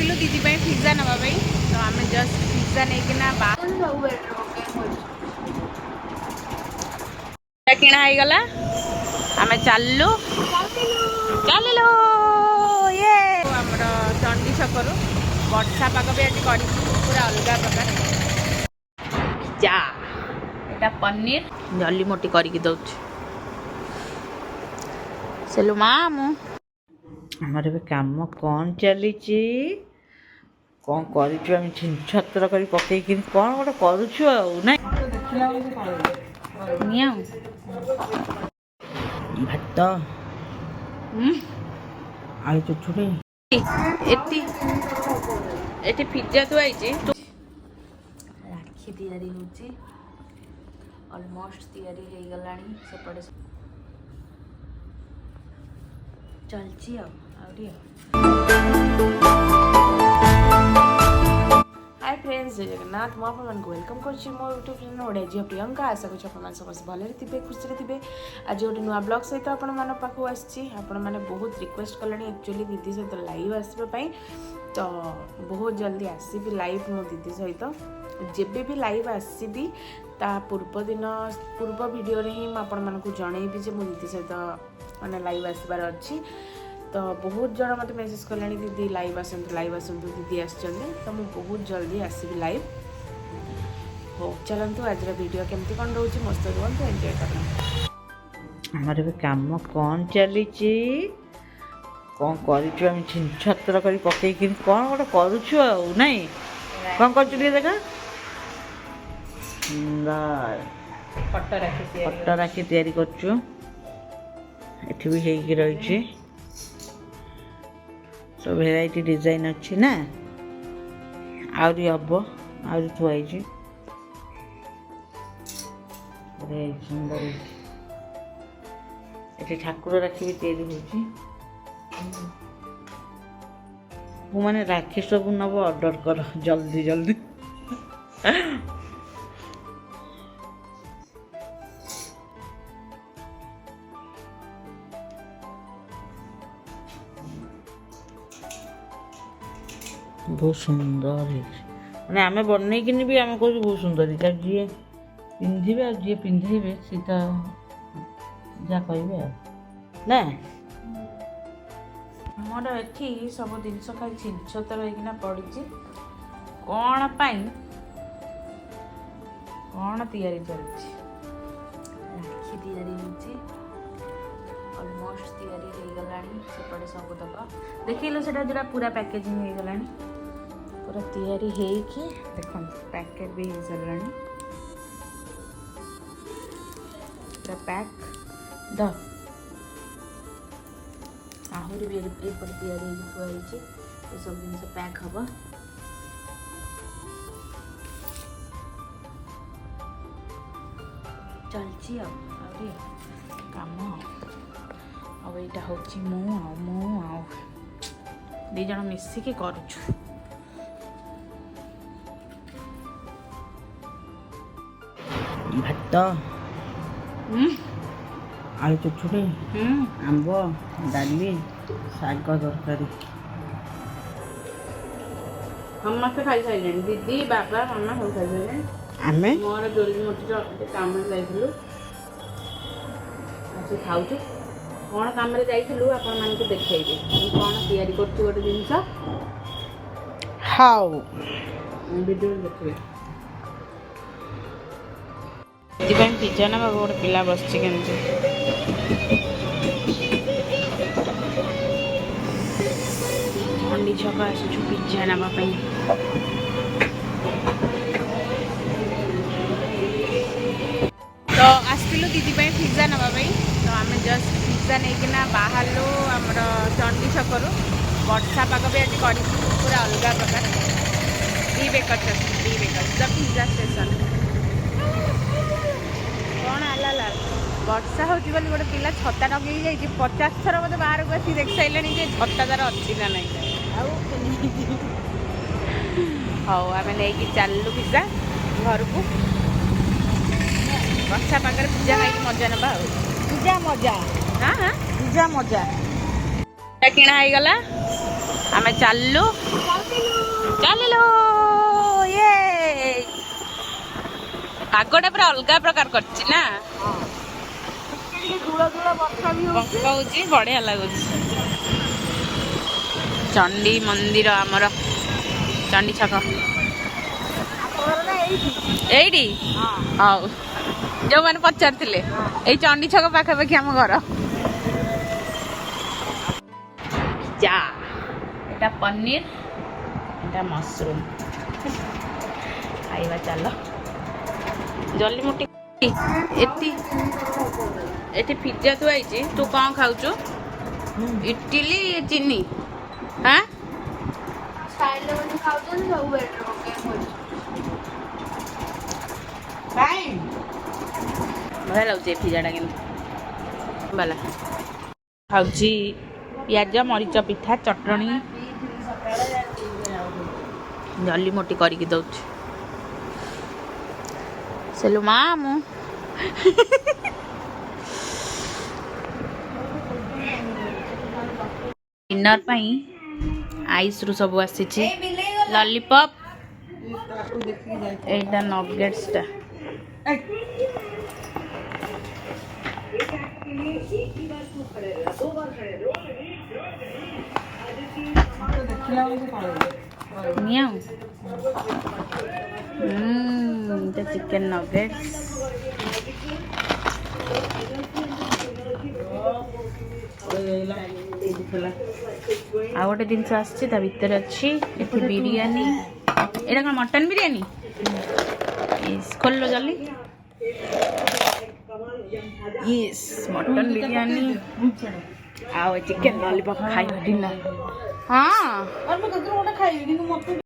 आसलु दीदी पिज्जा नवा तो आम जस्ट पिज्जा नहीं किणा हो गला आम चलु चलु ये आमर चंडी छकरू वर्षा पाग भी आज कर पूरा अलग प्रकार पिज्जा एटा पनीर जली मोटी करके दौच सेलु मामू हमारे भी काम कौन चली कौन कर छत्र कर पकई कौन गोटे करुचु भात आलू चुचुड़ी एटी पिज्जा तो आई राखी तैयारी होची ऑलमोस्ट तैयारी हो गलानी सेपटे चलची हाय फ्रेंड्स जय जगन्नाथ मुझे वेलकम कर यूट्यूब चैनल ओडिया झील प्रियंका आशा करें आप समस्त भले थे खुशी थे आज गोटे नुआ ब्लॉग सहित आपण मान पाखु आने बहुत रिक्वेस्ट कले एक्चुअली दीदी सहित लाइव आसवाई तो बहुत जल्दी आसबि लाइव मो दीदी सहित जेबे भी लाइव आसबि ता पूर्व दिन पूर्व वीडियो रे ही मुझे जनइबी जे मो दीदी सहित मैंने लाइव आसबार अच्छी तो बहुत जन मत मेसेज कले दीदी लाइव आसतु दीदी आसते तो मुझे बहुत जल्दी आसबि लाइव हो चलतु आज वीडियो केमती कौन रोचे मस्त रुहतु एंजॉय करना हमारे भी काम कौन चली कौन कर छत्र कर पकई कौन गोटे करुचु नहीं कौन कर देखा सुंदर पट्ट राखी तैयारी करचु एठी भी हेगी रही सब भेराइटी डिजाइन अच्छी ना आहरी हम आहरी थुआई सुंदर ये ठाकुर राखी भी तैयारी होची मैंने राखी सब नब ऑर्डर कर जल्दी जल्दी बहुत सुंदर मैंने आम बनईकिन भी आम कह बहुत सुंदर जी पिंधे आ जी पिंधे सीता जा कहे ना मोर एठी सब जिनस खाली छिनछतर होना पड़ी कौन पाई कौन तैयारी चलती राखी तैयारी होची ऑलमोस्ट तैयारी हो गलानी सेपटे सब दबा देखिए से जो पूरा पैकेजिंग हो गलानी पूरा तैयारी होगी देखो पैकेट भी हो सारानी पूरा पैक द आहरी भी एपटे तैयारी थुआई सब जिन पैक हम चलची काम आईटा हूँ मुझ मिसिकी करुचु भात आलू चुचुड़ी आंब डाली शाग तरकारी समस्त खाई सारे दीदी बाबा मामा सब खाई सारे आम मोर डोली मोटी काम जाइलु आज खाऊ कौन काम जाइलु आपण मानक देखैबे कौन तैयारी करछु गोटे जिंस हाउ वीडियो देखबे पिज्जा ना गोटे पिला बस मंडी छक आसु पिज्जा नापी तो आसलु दीदी पिज्जा नापी तो आम जस्ट पिज्जा नहीं बाहर आमर चंडी छकरू वर्षा पाग भी आज कर पूरा अलग प्रकार D baker the pizza station कौन आला वर्षा होती बोली गोटे पिला छता टंगे जाइए 50 थर मत बाहर को आसी देख सारे छता तार अच्छी ना नहीं हाँ आम नहीं चलु पिज्जा घर को वर्षा पाखे पिज्जा खाई मजा ना पिज्जा मजा हाँ हाँ पिज्जा मजा किणा हो गला ଆମେ ଚାଲିଲୁ ଚାଲିଲୁ ଇଏ ପାଗଟା ପୁରା ଅଲଗା ପ୍ରକାର କରିଛି ନା ପକଉଛି ବଢିଆ ଲାଗୁଛି। ଚଣ୍ଡୀ ମନ୍ଦିର ଆମର ଚଣ୍ଡୀ ଛକ ଏଇଠି ହଉ ଯୋଉମାନେ ପଚାରିଥିଲେ ଏଇ ଚଣ୍ଡୀ ଛକ ପାଖାପାଖି ଆମ ଘର। ଯା এটা পনির এটা মশরুম খাଇବା ଚାଲ ଜଲ୍ଦି ମୋଟି ଏଠି ଏଠି ପିଜ୍ଜା ଥୁଆ ହେଇଛି ତୁ କ'ଣ ଖାଉଛୁ ଇଟିଲି ଚିନି ହଁ ଭଲ ଲାଗୁଛି ଏ ପିଜ୍ଜାଟା କିନ୍ତୁ ଭଲ ଖାଉଛି ପିଆଜ ମରିଚ ପିଠା ଚଟଣି ଜଲ୍ଦି ମୋଟି କରିକି ଦଉଛି ସେଲୁ ମା ମୁଁ डिनर ପାଇଁ ଆଇସ୍ରୁ ସବୁ ଆସିଛି ଲଲିପପ୍ ଏଇଟା ନଗେଟ୍ସଟା ମିଆଉ এটা চিকেন নগেটস ଆଉ ଗୋଟେ ଜିନିଷ ଆସିଛି ତା ଭିତରେ ଅଛି ଏଠି ବିରିୟାନୀ ଏଇଟା କ'ଣ ମଟନ ବିରିୟାନୀ ଖୋଲିଲ ଜଲ୍ଦି ଇଏସ୍ ମଟନ ବିରିୟାନୀ ଆଉ ଚିକେନ ଲଲିପପ୍ ଖାଇବା ଡିନର ହଁ